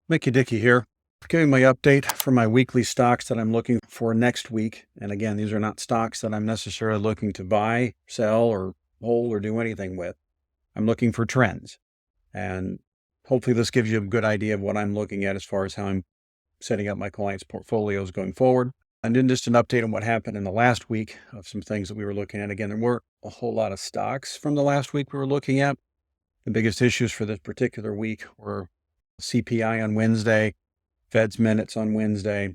Mickey Dickey here, giving my update for my weekly stocks that I'm looking for next week. And again, these are not stocks that I'm necessarily looking to buy, sell, or hold or do anything with. I'm looking for trends. And hopefully this gives you a good idea of what I'm looking at as far as how I'm setting up my clients' portfolios going forward. And then just an update on what happened in the last week of some things that we were looking at. Again, there weren't a whole lot of stocks from the last week we were looking at. The biggest issues for this particular week were CPI on Wednesday, Fed's minutes on Wednesday,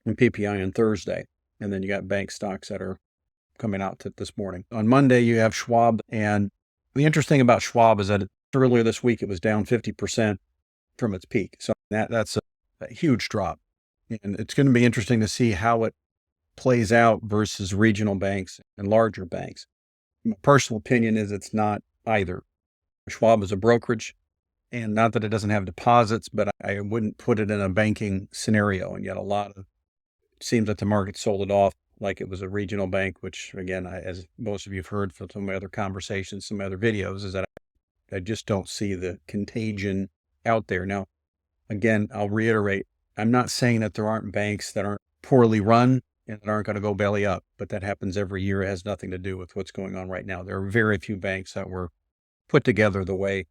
and PPI on Thursday. And then you got bank stocks that are coming out this morning. On Monday, you have Schwab. And the interesting about Schwab is that earlier this week, it was down 50% from its peak. So that's a huge drop. And it's going to be interesting to see how it plays out versus regional banks and larger banks. My personal opinion is it's not either. Schwab is a brokerage. And not that it doesn't have deposits, but I wouldn't put it in a banking scenario. And yet it seems that the market sold it off like it was a regional bank, which again, as most of you have heard from some of my other conversations, some other videos, is that I just don't see the contagion out there. Now, again, I'll reiterate, I'm not saying that there aren't banks that aren't poorly run and that aren't going to go belly up, but that happens every year. It has nothing to do with what's going on right now. There are very few banks that were put together the way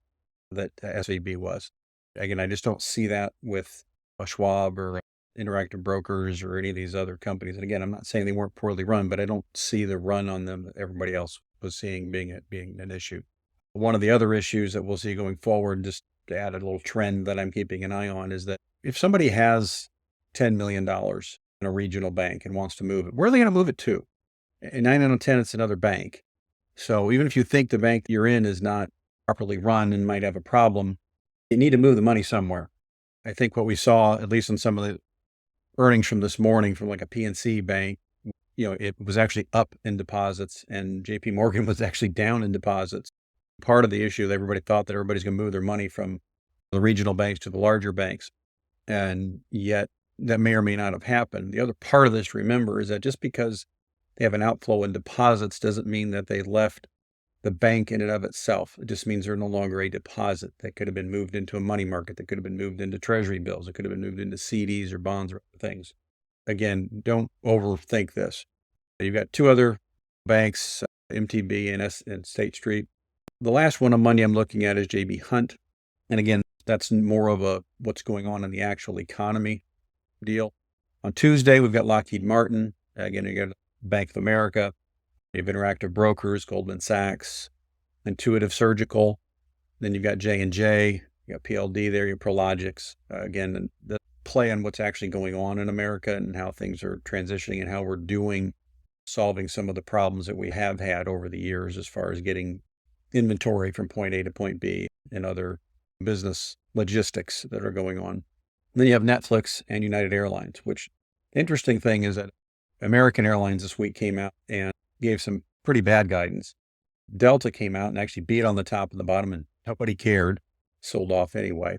that SVB was. Again, I just don't see that with a Schwab or Interactive Brokers or any of these other companies. And again, I'm not saying they weren't poorly run, but I don't see the run on them that everybody else was seeing being an issue. One of the other issues that we'll see going forward, just to add a little trend that I'm keeping an eye on, is that if somebody has $10 million in a regional bank and wants to move it, where are they going to move it to? In 9 out of 10, it's another bank. So even if you think the bank you're in is not properly run and might have a problem, you need to move the money somewhere. I think what we saw, at least in some of the earnings from this morning from like a PNC bank, it was actually up in deposits and JP Morgan was actually down in deposits. Part of the issue that everybody thought that everybody's going to move their money from the regional banks to the larger banks. And yet that may or may not have happened. The other part of this, remember, is that just because they have an outflow in deposits doesn't mean that they left the bank in and of itself. It just means they're no longer a deposit that could have been moved into a money market, that could have been moved into treasury bills, it could have been moved into CDs or bonds or other things. Again, don't overthink this. You've got two other banks, MTB and State Street. The last one on Monday I'm looking at is JB Hunt. And again, that's more of a what's going on in the actual economy deal. On Tuesday, we've got Lockheed Martin. Again, you got Bank of America. You have Interactive Brokers, Goldman Sachs, Intuitive Surgical. Then you've got J&J, you got PLD there, your Prologics. Again, the play on what's actually going on in America and how things are transitioning and how we're solving some of the problems that we have had over the years as far as getting inventory from point A to point B and other business logistics that are going on. And then you have Netflix and United Airlines, which the interesting thing is that American Airlines this week came out and gave some pretty bad guidance. Delta came out and actually beat on the top and the bottom and nobody cared, sold off anyway,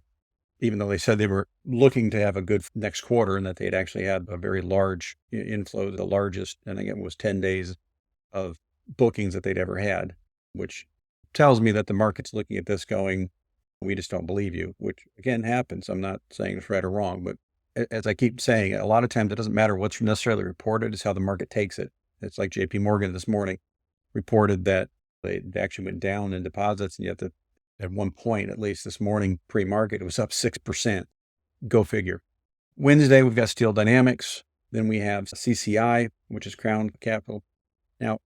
even though they said they were looking to have a good next quarter and that they had actually had a very large inflow, the largest, and again, it was 10 days of bookings that they'd ever had, which tells me that the market's looking at this going, we just don't believe you, which again happens. I'm not saying it's right or wrong, but as I keep saying, a lot of times it doesn't matter what's necessarily reported, it's how the market takes it. It's like JP Morgan this morning reported that they actually went down in deposits, and yet at one point, at least this morning, pre-market, it was up 6%. Go figure. Wednesday, we've got Steel Dynamics. Then we have CCI, which is Crown Capital. Now,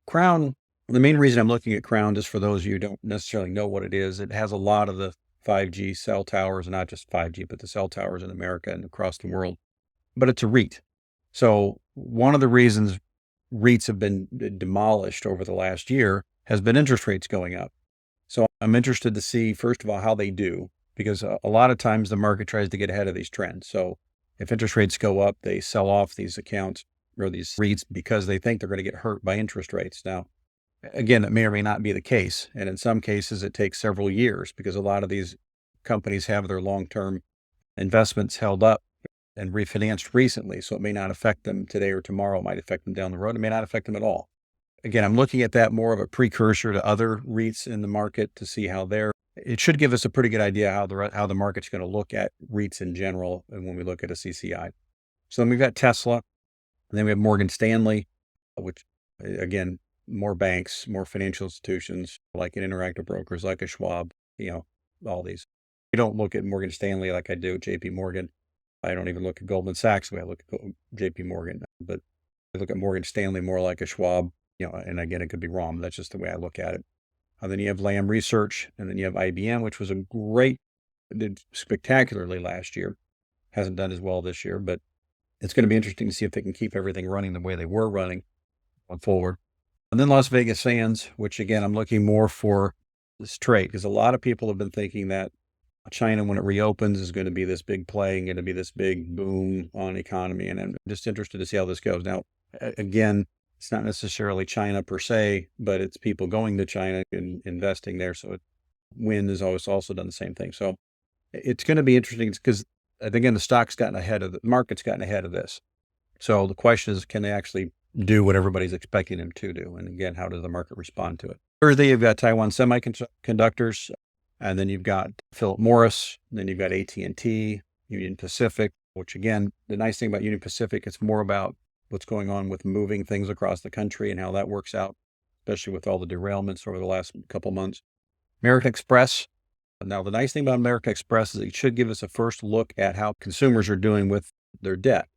Crown, the main reason I'm looking at Crown, just for those of you who don't necessarily know what it has a lot of the 5G cell towers, not just 5G, but the cell towers in America and across the world. But it's a REIT. So one of the reasons REITs have been demolished over the last year has been interest rates going up. So I'm interested to see, first of all, how they do, because a lot of times the market tries to get ahead of these trends. So if interest rates go up, they sell off these accounts or these REITs because they think they're going to get hurt by interest rates. Now, again, it may or may not be the case. And in some cases, it takes several years because a lot of these companies have their long-term investments held up and refinanced recently. So it may not affect them today or tomorrow. It might affect them down the road. It may not affect them at all. Again, I'm looking at that more of a precursor to other REITs in the market to see how they're it should give us a pretty good idea how the market's going to look at REITs in general, and when we look at a CCI. So then we've got Tesla, and then we have Morgan Stanley, which again, more banks, more financial institutions like an Interactive Brokers, like a Schwab, all these. I don't look at Morgan Stanley like I do JP Morgan. I don't even look at Goldman Sachs the way I look at JP Morgan, but I look at Morgan Stanley more like a Schwab, and again, it could be wrong. But that's just the way I look at it. Then you have Lam Research, and then you have IBM, which was did spectacularly last year. Hasn't done as well this year, but it's going to be interesting to see if they can keep everything running the way they were running going forward. And then Las Vegas Sands, which again, I'm looking more for this trade, because a lot of people have been thinking that China, when it reopens, is going to be this big play and going to be this big boom on economy. And I'm just interested to see how this goes. Now, again, it's not necessarily China per se, but it's people going to China and investing there. So wind has always also done the same thing. So it's going to be interesting because, again, the market's gotten ahead of this. So the question is, can they actually do what everybody's expecting them to do? And again, how does the market respond to it? Thursday, you've got Taiwan Semiconductors, and then you've got Philip Morris, and then you've got AT&T, Union Pacific, which again, the nice thing about Union Pacific, it's more about what's going on with moving things across the country and how that works out, especially with all the derailments over the last couple months. American Express. Now, the nice thing about American Express is it should give us a first look at how consumers are doing with their debt.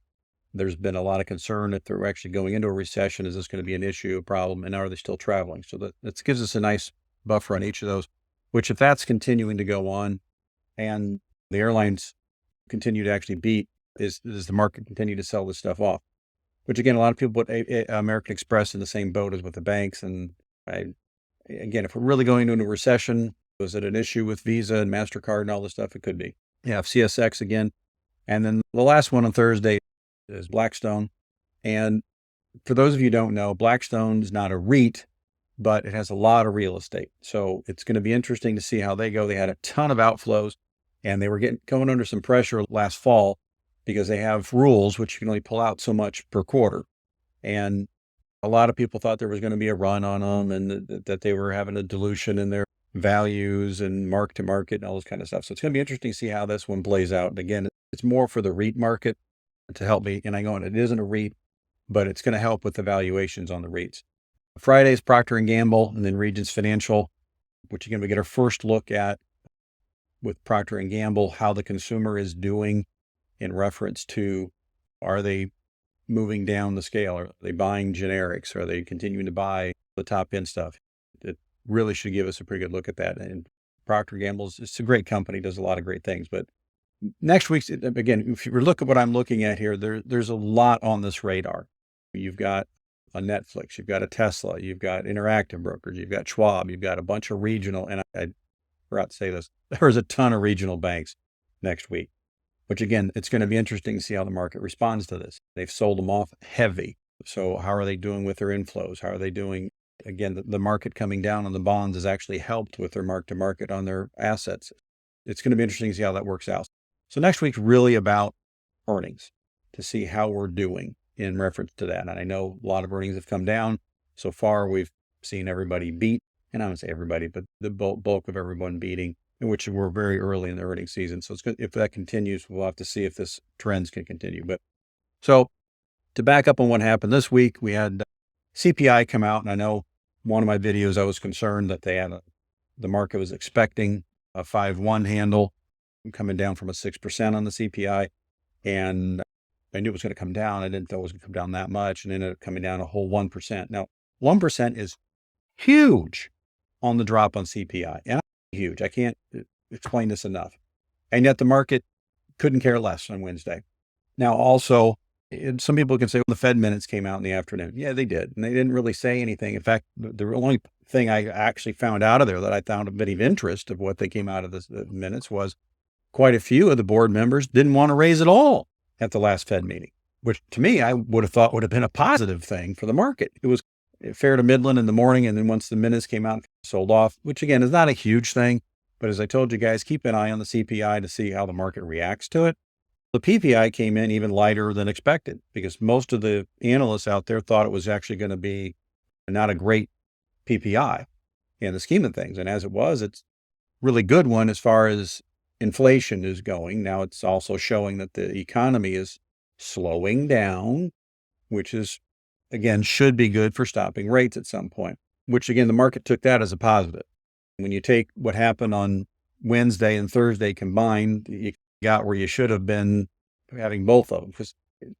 There's been a lot of concern that they're actually going into a recession. Is this going to be an issue, a problem? And are they still traveling? So that gives us a nice buffer on each of those, which if that's continuing to go on and the airlines continue to actually beat, is the market continue to sell this stuff off? Which again, a lot of people put American Express in the same boat as with the banks. And again, if we're really going into a recession, was it an issue with Visa and MasterCard and all this stuff? It could be. Yeah, CSX again. And then the last one on Thursday is Blackstone. And for those of you who don't know, Blackstone is not a REIT, but it has a lot of real estate. So it's going to be interesting to see how they go. They had a ton of outflows, and they were going under some pressure last fall because they have rules which you can only pull out so much per quarter. And a lot of people thought there was going to be a run on them and that they were having a dilution in their values and mark to market and all this kind of stuff. So it's going to be interesting to see how this one plays out. And again, it's more for the REIT market to help me. And I go, it isn't a REIT, but it's going to help with the valuations on the REITs. Friday's Procter & Gamble, and then Regions Financial, which again, we get our first look at with Procter & Gamble, how the consumer is doing in reference to, are they moving down the scale? Are they buying generics? Are they continuing to buy the top end stuff? It really should give us a pretty good look at that. And Procter & Gamble, it's a great company, does a lot of great things. But next week's, again, if you look at what I'm looking at here, there's a lot on this radar. You've got a Netflix, you've got a Tesla, you've got Interactive Brokers, you've got Schwab, you've got a bunch of regional, and I forgot to say this, there's a ton of regional banks next week, which again, it's going to be interesting to see how the market responds to this. They've sold them off heavy. So how are they doing with their inflows? How are they doing? Again, the market coming down on the bonds has actually helped with their mark to market on their assets. It's going to be interesting to see how that works out. So next week's really about earnings, to see how we're doing in reference to that. And I know a lot of earnings have come down. So far, we've seen everybody beat, and I wouldn't say everybody, but the bulk of everyone beating, in which we're very early in the earnings season. So it's good. If that continues, we'll have to see if this trends can continue. But so to back up on what happened this week, we had CPI come out, and I know one of my videos, I was concerned that the market was expecting a 5.1 handle coming down from a 6% on the CPI. And I knew it was going to come down. I didn't know it was going to come down that much, and ended up coming down a whole 1%. Now, 1% is huge on the drop on CPI, and huge. I can't explain this enough. And yet the market couldn't care less on Wednesday. Now, also, some people can say, well, the Fed minutes came out in the afternoon. Yeah, they did. And they didn't really say anything. In fact, the only thing I actually found out of there that I found a bit of interest of what they came out of the minutes was quite a few of the board members didn't want to raise at all at the last Fed meeting, which to me, I would have thought would have been a positive thing for the market. It was fair to Midland in the morning. And then once the minutes came out, sold off, which again is not a huge thing. But as I told you guys, keep an eye on the CPI to see how the market reacts to it. The PPI came in even lighter than expected because most of the analysts out there thought it was actually going to be not a great PPI in the scheme of things. And as it was, it's really good one as far as inflation is going. Now it's also showing that the economy is slowing down, which is, again, should be good for stopping rates at some point, which again, the market took that as a positive. When you take what happened on Wednesday and Thursday combined, you got where you should have been having both of them. Because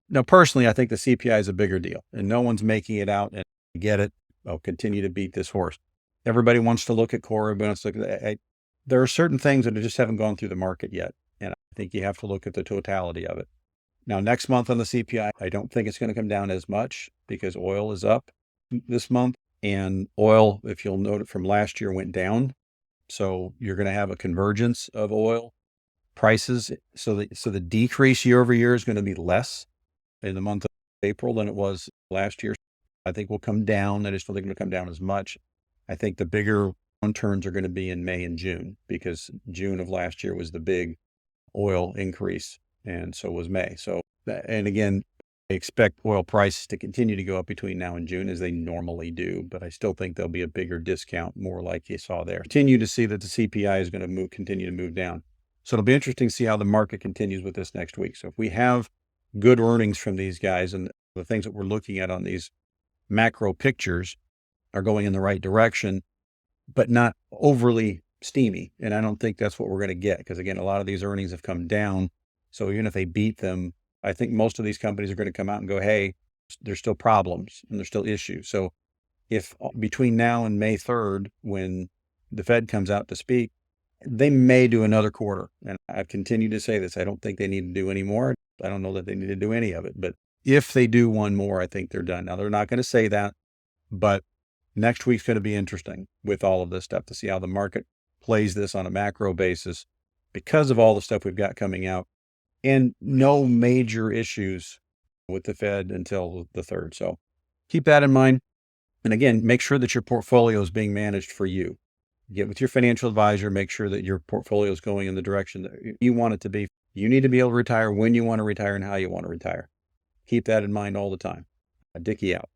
now, personally, I think the CPI is a bigger deal, and no one's making it out. And I get it. I'll continue to beat this horse. Everybody wants to look at core, but it's like there are certain things that just haven't gone through the market yet, and I think you have to look at the totality of it. Now, next month on the CPI, I don't think it's going to come down as much because oil is up this month, and oil, if you'll note it from last year, went down. So you're going to have a convergence of oil prices. So the decrease year over year is going to be less in the month of April than it was last year. I think will come down. I just don't think it'll come down as much. I think the bigger downturns are going to be in May and June, because June of last year was the big oil increase, and so was May. So, and again, I expect oil prices to continue to go up between now and June as they normally do, but I still think there'll be a bigger discount, more like you saw there. Continue to see that the CPI is going to continue to move down. So it'll be interesting to see how the market continues with this next week. So if we have good earnings from these guys and the things that we're looking at on these macro pictures are going in the right direction, but not overly steamy. And I don't think that's what we're going to get, because again, a lot of these earnings have come down. So even if they beat them, I think most of these companies are going to come out and go, hey, there's still problems and there's still issues. So if between now and May 3rd, when the Fed comes out to speak, they may do another quarter. And I've continued to say this. I don't think they need to do any more. I don't know that they need to do any of it. But if they do one more, I think they're done. Now, they're not going to say that, but next week's going to be interesting with all of this stuff to see how the market plays this on a macro basis because of all the stuff we've got coming out, and no major issues with the Fed until the 3rd. So keep that in mind. And again, make sure that your portfolio is being managed for you. Get with your financial advisor, make sure that your portfolio is going in the direction that you want it to be. You need to be able to retire when you want to retire and how you want to retire. Keep that in mind all the time. Dickie out.